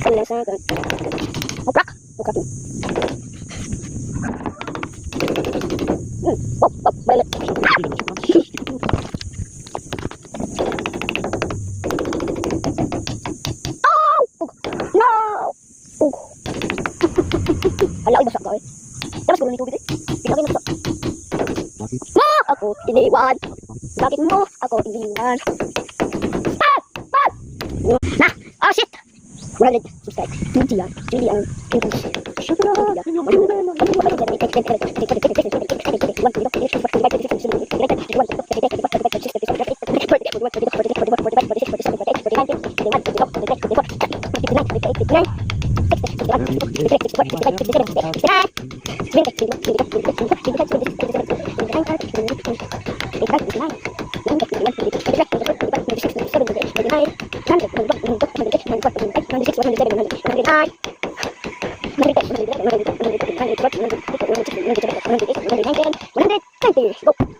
Salasagan. Mukrak. Mukrak yun. Balik. No! Hala, ay basak ka eh. Tapos ko lang yung tubig eh. Pinagin mo mo ako iniwan. Bakit mo ako iniwan? Na! Oh shit! 100 subscribe. Hindi yan. Hindi yan. Go.